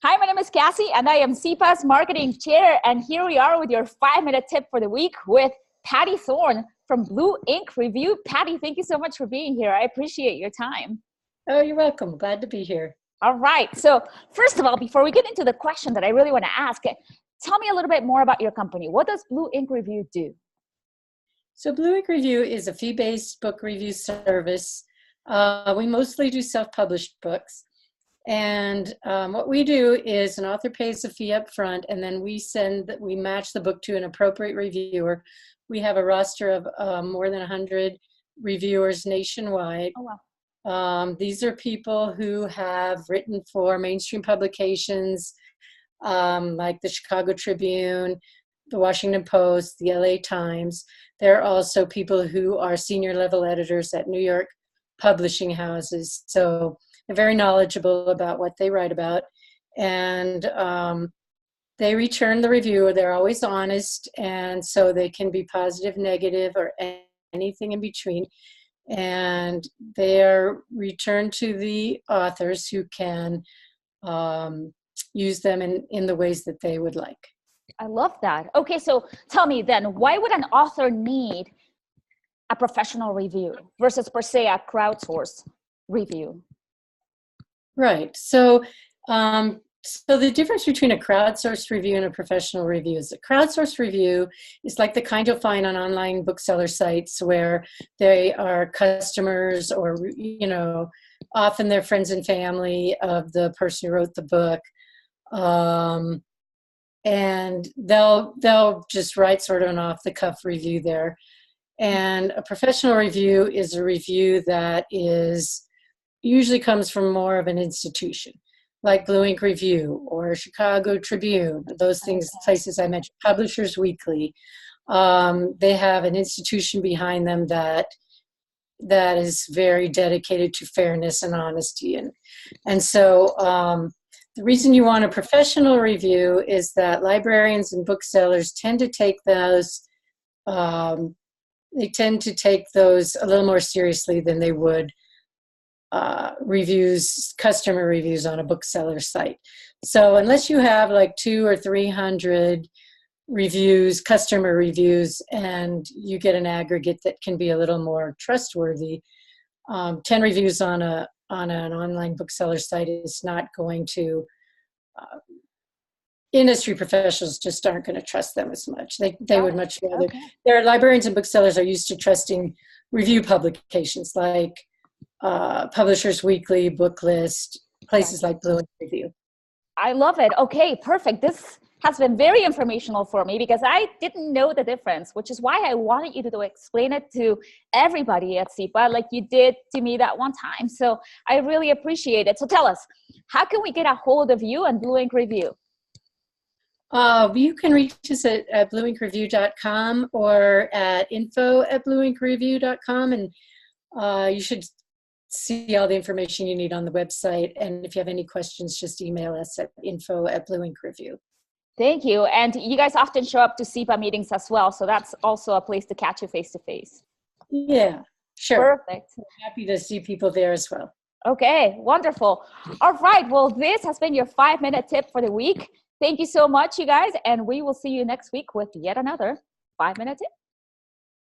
Hi, my name is Cassie, and I am SEPA's Marketing Chair, and here we are with your 5-minute tip for the week with Patti Thorn from Blue Ink Review. Patti, thank you so much for being here. I appreciate your time. Oh, you're welcome. Glad to be here. All right. So first of all, before we get into the question that I really want to ask, tell me a little bit more about your company. What does Blue Ink Review do? So Blue Ink Review is a fee-based book review service. We mostly do self-published books. And what we do is an author pays a fee up front, and then we match the book to an appropriate reviewer. We have a roster of more than 100 reviewers nationwide. Oh, wow. These are people who have written for mainstream publications like the Chicago Tribune, the Washington Post, the LA Times. They're also people who are senior level editors at New York publishing houses. So they're very knowledgeable about what they write about. And they return the review. They're always honest. And so they can be positive, negative, or anything in between. And they are returned to the authors who can use them in the ways that they would like. I love that. Okay, so tell me then, why would an author need a professional review versus, per se, a crowdsourced review? Right. So, so the difference between a crowdsourced review and a professional review is a crowdsourced review is like the kind you'll find on online bookseller sites where they are customers or, often they're friends and family of the person who wrote the book. And they'll just write sort of an off-the-cuff review there. And a professional review is a review that usually comes from more of an institution, like Blue Ink Review or Chicago Tribune, those things, places I mentioned, Publishers Weekly. They have an institution behind them that is very dedicated to fairness and honesty. And so the reason you want a professional review is that librarians and booksellers tend to take those a little more seriously than they would customer reviews on a bookseller site. So unless you have like 200 or 300 reviews, customer reviews, and you get an aggregate that can be a little more trustworthy, 10 reviews on an online bookseller site is not going to, industry professionals just aren't going to trust them as much. They would much rather. Okay. Their librarians and booksellers are used to trusting review publications like Publishers Weekly, Book List, places like Blue Ink Review. I love it. Okay, perfect. This has been very informational for me because I didn't know the difference, which is why I wanted you to explain it to everybody at SEPA like you did to me that one time. So I really appreciate it. So tell us, how can we get a hold of you and Blue Ink Review? You can reach us at blueinkreview.com or at info@blueinkreview.com, and you should see all the information you need on the website. And if you have any questions, just email us at info@blueinkreview. Thank you. And you guys often show up to SEPA meetings as well, so that's also a place to catch you face-to-face. Yeah, sure. Perfect. I'm happy to see people there as well. Okay, wonderful. All right, well, this has been your 5-minute tip for the week. Thank you so much, you guys, and we will see you next week with yet another 5-minute tip.